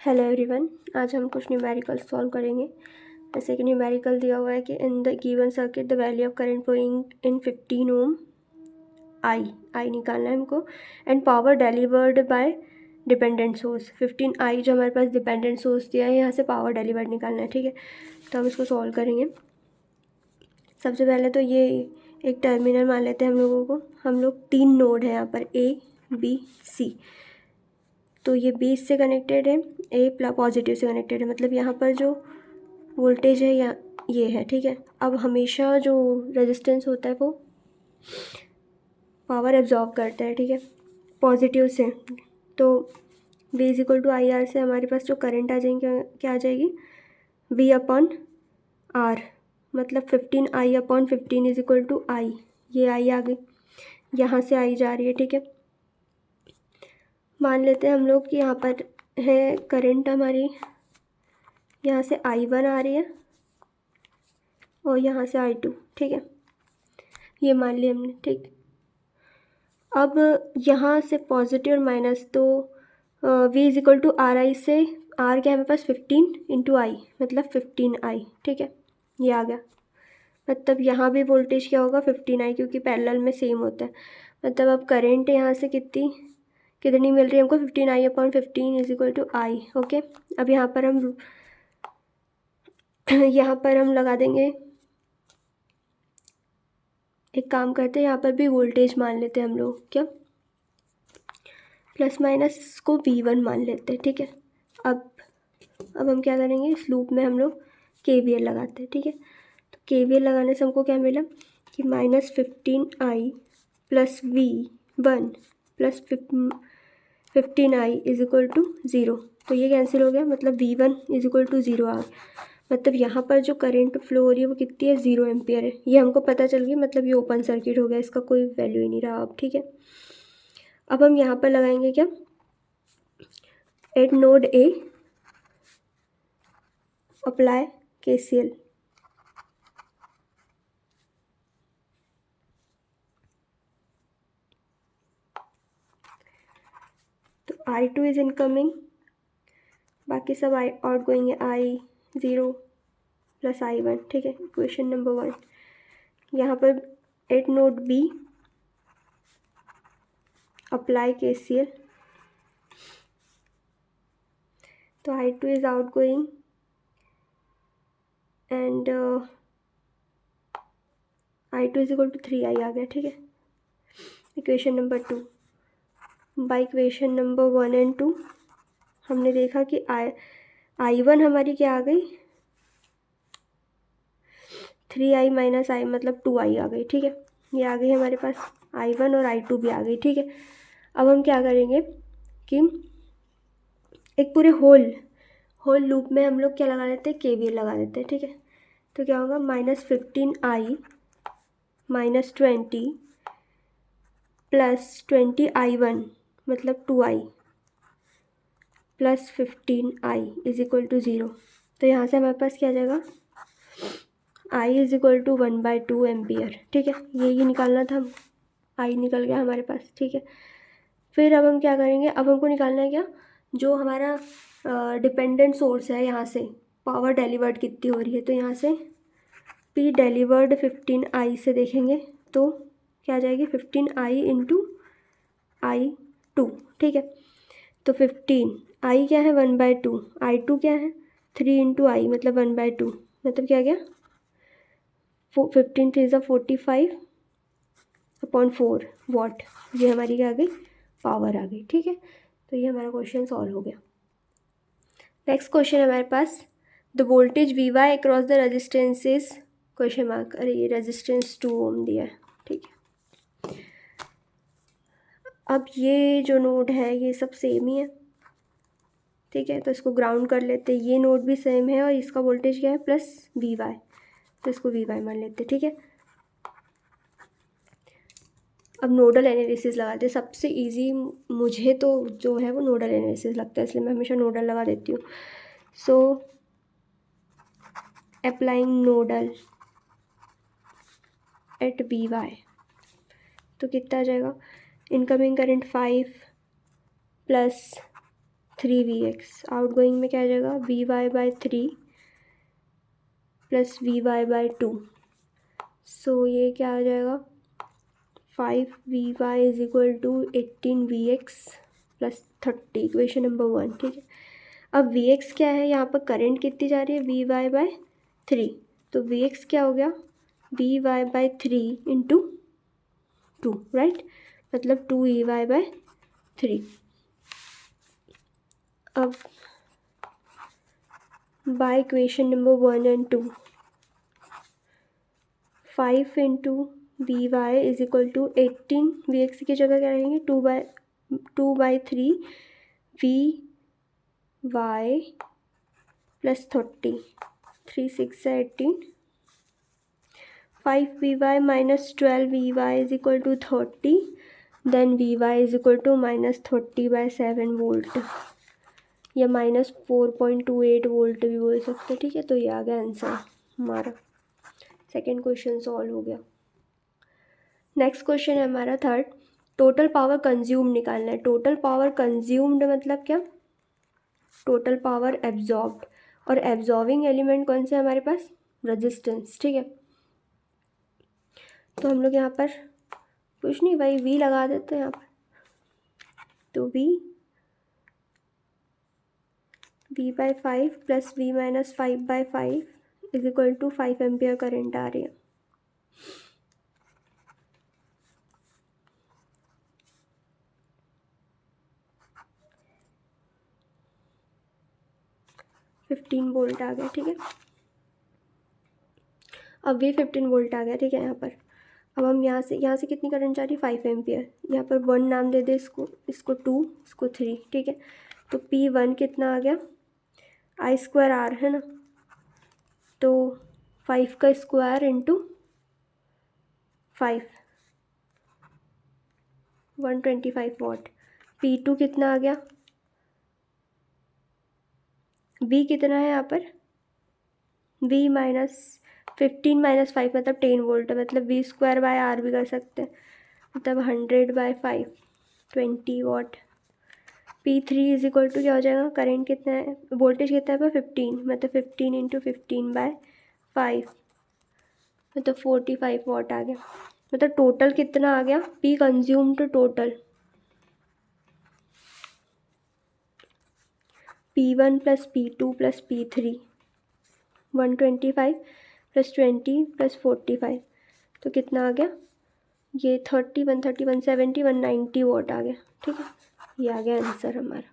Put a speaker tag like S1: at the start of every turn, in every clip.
S1: Hello everyone, आज हम कुछ न्यूमेरिकल सॉल्व करेंगे। जैसे कि न्यूमेरिकल दिया हुआ है कि in the given circuit the value of current flowing in 15 ohm I निकालना है हमको, and power delivered by dependent source 15 I जो हमारे पास डिपेंडेंट सोर्स दिया है, यहाँ से पावर डिलीवर्ड निकालना है। ठीक है, तो हम इसको सॉल्व करेंगे। सबसे पहले तो ये एक टर्मिनल मान लेते हैं हम लोगों को। हम लोग 3 नोड है यहाँ पर, ए बी सी। तो ये बेस से कनेक्टेड है, ए पॉजिटिव से कनेक्टेड है, मतलब यहाँ पर जो वोल्टेज है या ये है। ठीक है, अब हमेशा जो रेजिस्टेंस होता है वो पावर एब्जॉर्ब करता है। ठीक है, पॉजिटिव से। तो V equal to I R से हमारे पास जो करंट आ जाएंगे, क्या आ जाएगी, V अपॉन आर, मतलब 15 I upon 15 is equal to आई। ये आई आ गई, यहाँ से आई जा रही है। ठीक है, मान लेते हैं हम लोग कि यहाँ पर है करंट हमारी, यहाँ से I1 आ रही है और यहाँ से I2। ठीक है, ये मान लिया हमने। ठीक, अब यहाँ से पॉजिटिव और माइनस, तो V is equal to R I से आर क्या है हमारे पास 15 इंटू आई, मतलब 15 आई। ठीक है, ये आ गया। मतलब यहाँ भी वोल्टेज क्या होगा 15 आई, क्योंकि पैरेलल में सेम होता है। मतलब अब करंट यहाँ से कितनी मिल रही है हमको, 15 I upon 15 is equal to I. Okay, अब यहाँ पर हम लगा देंगे, एक काम करते हैं, यहाँ पर भी वोल्टेज मान लेते हैं हम लोग, क्या प्लस माइनस को V1 मान लेते हैं। ठीक है, अब हम क्या करेंगे, इस लूप में हम लोग KVL लगाते हैं। ठीक है, तो KVL लगाने से हमको क्या मिला कि -15i plus V1 plus 15i is equal to 0। तो ये कैंसिल हो गया, मतलब V1 इज इक्वल टू 0 आ गया। मतलब यहाँ पर जो करंट फ्लो हो रही है वो कितनी है, 0 एम्पियर है। ये हमको पता चल गया, मतलब ये ओपन सर्किट हो गया, इसका कोई वैल्यू ही नहीं रहा अब। ठीक है, अब हम यहाँ पर लगाएंगे क्या, eight node A apply KCL। तो I2 इज इनकमिंग, बाकी सब आउट गोइंग है, I0 प्लस I1। ठीक है, इक्वेशन नंबर 1। यहाँ पर at node B apply KCL। तो I2 is outgoing and I2 is equal to 3i आ गया। ठीक है, equation number 2। By equation number 1 and 2 हमने देखा कि I1 हमारी क्या आ गई, 3i माइनस आई, मतलब 2i आ गई। ठीक है, ये आ गई हमारे पास I1 और I2 भी आ गई। ठीक है, अब हम क्या करेंगे कि एक पूरे होल लूप में हम लोग क्या लगा लेते हैं, KVL लगा देते हैं। ठीक है, तो क्या होगा, -15i माइनस 20 प्लस 20i1 मतलब 2i plus 15i is equal to 0। तो यहाँ से हमारे पास क्या आ जाएगा, I is equal to 1/2 ampere. ठीक है, यही निकालना था, I निकल गया हमारे पास। ठीक है, फिर अब हम क्या करेंगे, अब हमको निकालना है क्या, जो हमारा डिपेंडेंट सोर्स है, यहाँ से पावर डिलीवर्ड कितनी हो रही है। तो यहाँ से P डिलीवर्ड 15i से देखेंगे तो क्या आ जाएगी, 15i इंटू I2। ठीक है, तो 15i क्या है 1/2, I2 क्या है 3 इंटू आई, मतलब 1/2, मतलब क्या गया 15 3 ज़ा 45 अपॉन 4 वॉट। ये हमारी क्या आ गई, पावर आ गई। ठीक है, तो ये हमारा क्वेश्चन सॉल्व हो गया। नेक्स्ट क्वेश्चन है हमारे पास, the voltage VY across the resistance is question mark. अरे ये रेजिस्टेंस 2 ओम दिया है। ठीक है, अब ये जो नोड है ये सब सेम ही है। ठीक है, तो इसको ग्राउंड कर लेते हैं, ये नोड भी सेम है और इसका वोल्टेज क्या है प्लस VY, तो इसको VY मान लेते हैं। ठीक है, अब नोडल एनालिसिस लगाते हैं। सबसे इजी मुझे तो जो है वो नोडल एनालिसिस लगता है, इसलिए मैं हमेशा नोडल लगा देती हूँ। So applying nodal at VY, तो कितना आ जाएगा, incoming current 5 plus 3Vx। Outgoing में क्या आ जाएगा, Vy/3 प्लस Vy/2। सो ये क्या आ जाएगा, 5Vy is equal to 18Vx plus 30। Equation number 1, ठीक है। अब Vx क्या है, यहाँ पर करंट कितनी जा रही है, Vy/3। तो Vx क्या हो गया, Vy/3 इंटू 2, राइट, मतलब 2Vy/3। अब by equation number 1 and 2, 5 into Vy is equal to 18, Vx की जगह क्या रहेंगे, 2/3 Vy plus 30, 3 6 18, 5Vy minus 12Vy is equal to 30, then Vy is equal to -30/7 volt या -4.28 वोल्ट भी बोल सकते हैं, ठीक है। तो ये आ गया आंसर हमारा। सेकेंड क्वेश्चन सॉल्व हो गया। नेक्स्ट क्वेश्चन है हमारा थर्ड, टोटल पावर कंज्यूम निकालना है। टोटल पावर कंज्यूम्ड मतलब क्या, टोटल पावर एब्जॉर्ब्ड, और एब्जॉर्बिंग एलिमेंट कौन से हमारे पास, रेजिस्टेंस, ठीक है। तो हम लोग यहाँ पर कुछ नहीं भाई, V लगा देते हैं यहाँ पर। तो V/5 plus V minus 5/5 is equal to 5 ampere current आ रही है। $15 वोल्ट आ गया, ठीक है। अब भी 15 वोल्ट आ गया, ठीक है। यहाँ पर अब हम यहाँ से कितनी करंट जा रही है, 5 एम्पियर। यहाँ पर 1 नाम दे दे, इसको 2, इसको 3, ठीक है। तो P1 कितना आ गया, I²R है ना, तो 5 का स्क्वायर इंटू 5, 125 वॉट। P2 कितना आ गया, V कितना है यहाँ पर, V -15 - 5 मतलब 10 वोल्ट है, मतलब V²/R भी कर सकते हैं, मतलब 100/5 20 what. P3 is equal to क्या हो जाएगा, करेंट कितना है, वोल्टेज कितना है पर 15, मतलब 15 × 15/5 मतलब 45 वॉट आ गया। मतलब टोटल कितना आ गया, P consume to total P1 plus P2 plus P3 125 plus 20 plus 45, तो कितना आ गया, ये 30 130 170 190 वॉट आ गया, ठीक है। ये आ गया आंसर हमारा।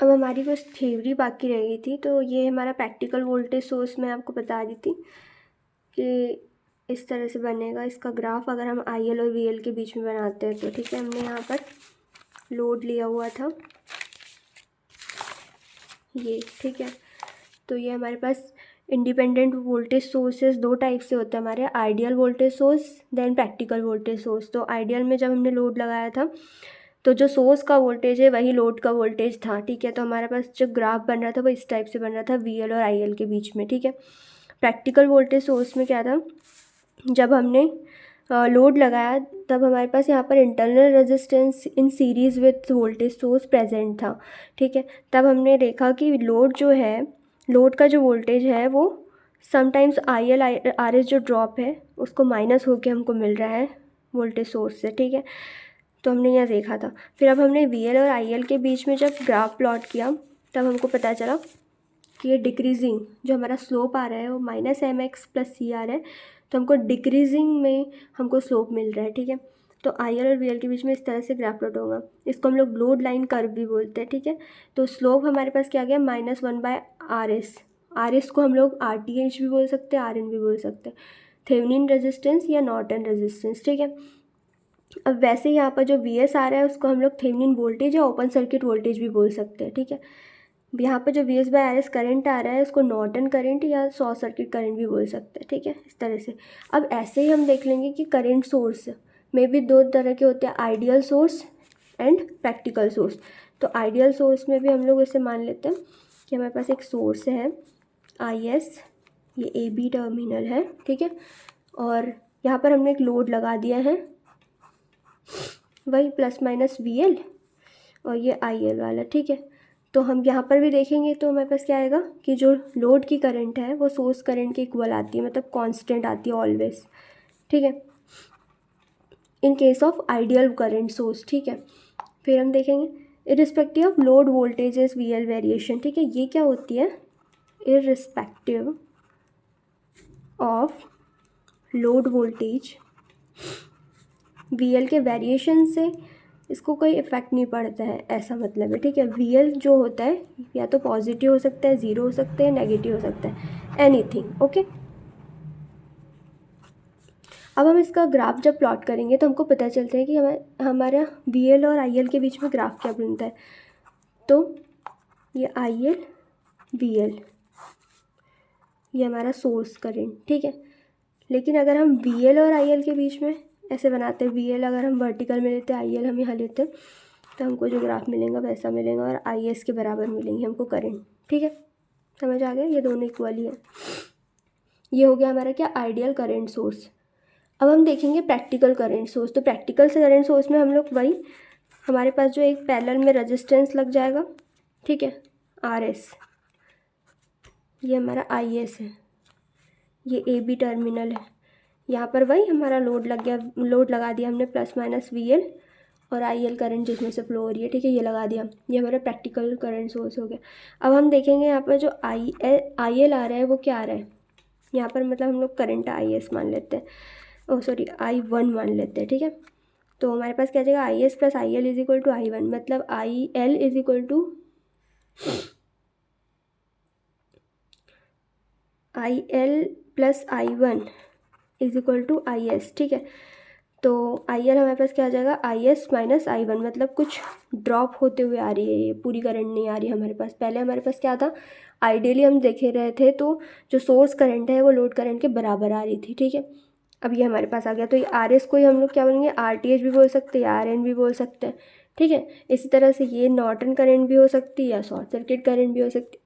S1: अब हमारी बस थ्योरी बाकी रह गई थी, तो ये हमारा प्रैक्टिकल वोल्टेज सोर्स मैं आपको बता दी थी कि इस तरह से बनेगा इसका ग्राफ, अगर हम IL और VL के बीच में बनाते हैं तो, ठीक है। हमने यहाँ पर लोड लिया हुआ था ये, ठीक है। तो ये हमारे पास इंडिपेंडेंट वोल्टेज सोर्सेज दो टाइप से होते हैं हमारे, ideal voltage source then practical voltage source. तो आइडियल में जब हमने लोड लगाया था तो जो सोर्स का वोल्टेज है वही लोड का वोल्टेज था, ठीक है। तो हमारे पास जो ग्राफ बन रहा था वो इस टाइप से बन रहा था, VL और IL के बीच में, ठीक है। प्रैक्टिकल वोल्टेज सोर्स में क्या था, जब हमने लोड लगाया तब हमारे पास यहाँ पर internal resistance in series with voltage source present था, ठीक है। तब हमने देखा कि लोड जो है, लोड का जो वोल्टेज है वो समटाइम्स IL RS जो ड्रॉप है उसको माइनस होके हमको मिल रहा है वोल्टेज सोर्स से, ठीक है। तो हमने यह देखा था। फिर अब हमने VL और IL के बीच में जब ग्राफ प्लॉट किया तब हमको पता चला कि ये डिक्रीजिंग जो हमारा स्लोप आ रहा है वो -mx + CR है, तो हमको डिक्रीजिंग में हमको स्लोप मिल रहा है, ठीक है। तो IL और VL के बीच में इस तरह से ग्राफ प्लॉट होगा, इसको हम लोग लोड लाइन कर्व भी बोलते हैं, ठीक है। तो स्लोप हमारे पास क्या गया, -1/RS। RS को हम लोग RTH भी बोल सकते हैं, RN भी बोल सकते हैं, थेवेनिन रेजिस्टेंस या नॉर्टन रेजिस्टेंस, ठीक है। अब वैसे यहाँ पर जो VS आ रहा है उसको हम लोग थेवेनिन वोल्टेज या ओपन सर्किट वोल्टेज भी बोल सकते हैं, ठीक है। यहाँ पर जो VS/RS करंट आ रहा है उसको नॉर्टन करंट या शॉर्ट सर्किट करंट भी बोल सकते हैं, ठीक है, इस तरह से। अब ऐसे ही हम देख लेंगे कि करंट सोर्स में भी दो तरह के होते हैं, ideal source and practical source. तो आइडियल सोर्स में भी हम लोग इसे मान लेते हैं कि हमारे पास एक सोर्स है IS, ये AB टर्मिनल है, ठीक है, और यहाँ पर हमने एक लोड लगा दिया है वही ±VL, और ये आई एल वाला, ठीक है। तो हम यहाँ पर भी देखेंगे तो हमारे पास क्या आएगा कि जो लोड की करंट है वो सोर्स करंट के इक्वल आती है, मतलब कांस्टेंट आती है ऑलवेज, ठीक है, in case of ideal current source, ठीक है। फिर हम देखेंगे irrespective of load voltages V L variation, ठीक है। ये क्या होती है, irrespective of load voltage V L के वेरिएशन से इसको कोई इफ़ेक्ट नहीं पड़ता है, ऐसा मतलब है, ठीक है। वी एल जो होता है या तो पॉजिटिव हो सकता है, ज़ीरो हो सकता है, नेगेटिव हो सकता है, एनीथिंग, ओके। अब हम इसका ग्राफ जब प्लॉट करेंगे तो हमको पता चलता है कि हमारा वी एल और आई एल के बीच में ग्राफ क्या बनता है। तो ये आई एल वी एल, ये हमारा सोर्स करंट, ठीक है। लेकिन अगर हम वी एल और आई एल के बीच में ऐसे बनाते हैं, वी एल अगर हम वर्टिकल में लेते हैं, आई एल हम यहाँ लेते हैं, तो हमको जो ग्राफ मिलेगा वैसा मिलेगा और आई एस के बराबर मिलेंगे हमको करंट, ठीक है। समझ आ गया, ये दोनों इक्वल ही है। ये हो गया हमारा क्या, आइडियल करंट सोर्स। अब हम देखेंगे प्रैक्टिकल करंट सोर्स। तो प्रैक्टिकल से करंट सोर्स में हम लोग वही, हमारे पास जो एक पैरेलल में रेजिस्टेंस लग जाएगा, ठीक है, आर एस, ये हमारा आई एस है, ये ए बी टर्मिनल है, यहाँ पर वही हमारा लोड लग गया, लोड लगा दिया हमने प्लस माइनस वी एल और आई एल करंट जिसमें से फ्लो हो रही है, ठीक है, ये लगा दिया, ये हमारा प्रैक्टिकल करंट सोर्स हो गया। अब हम देखेंगे यहाँ पर जो आई एल आ रहा है वो क्या आ रहा है, यहाँ पर मतलब हम लोग करंट आई एस मान लेते हैं, ओह सॉरी आई वन मान लेते हैं, ठीक है। तो हमारे पास क्या जाएगा, I S plus I L is equal to I one, मतलब I L is equal to I L plus I one is equal to I S, ठीक है। तो आई एल हमारे पास क्या आ जाएगा, I S minus I one, मतलब कुछ ड्रॉप होते हुए आ रही है, ये पूरी करंट नहीं आ रही हमारे पास। पहले हमारे पास क्या था, आइडियली हम देखे रहे थे तो जो सोर्स करंट है वो लोड करंट के बराबर आ रही थी, ठीक है। अब ये हमारे पास आ गया, तो ये आर एस को ही हम लोग क्या बोलेंगे, आर टी एच भी बोल सकते हैं, आर एन भी बोल सकते हैं, ठीक है। इसी तरह से ये नॉर्टन करंट भी हो सकती है या शॉर्ट सर्किट करंट भी हो सकती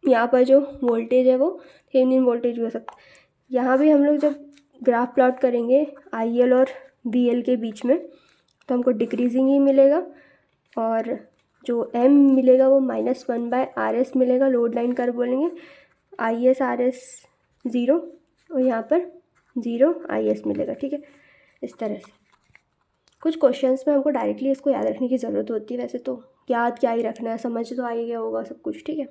S1: है। यहाँ पर जो वोल्टेज है वो थेवेनिन वोल्टेज भी हो सकता है। यहाँ भी हम लोग जब ग्राफ प्लॉट करेंगे आई एल और वी एल के बीच में तो हमको डिक्रीजिंग ही मिलेगा, और जो एम मिलेगा वो minus one by R S मिलेगा, लोड लाइन कर्व बोलेंगे, I S R S zero और यहाँ पर ज़ीरो आई एस मिलेगा, ठीक है। इस तरह से कुछ क्वेश्चंस में हमको डायरेक्टली इसको याद रखने की ज़रूरत होती है, वैसे तो याद क्या ही रखना है, समझ तो आ ही गया होगा सब कुछ, ठीक है।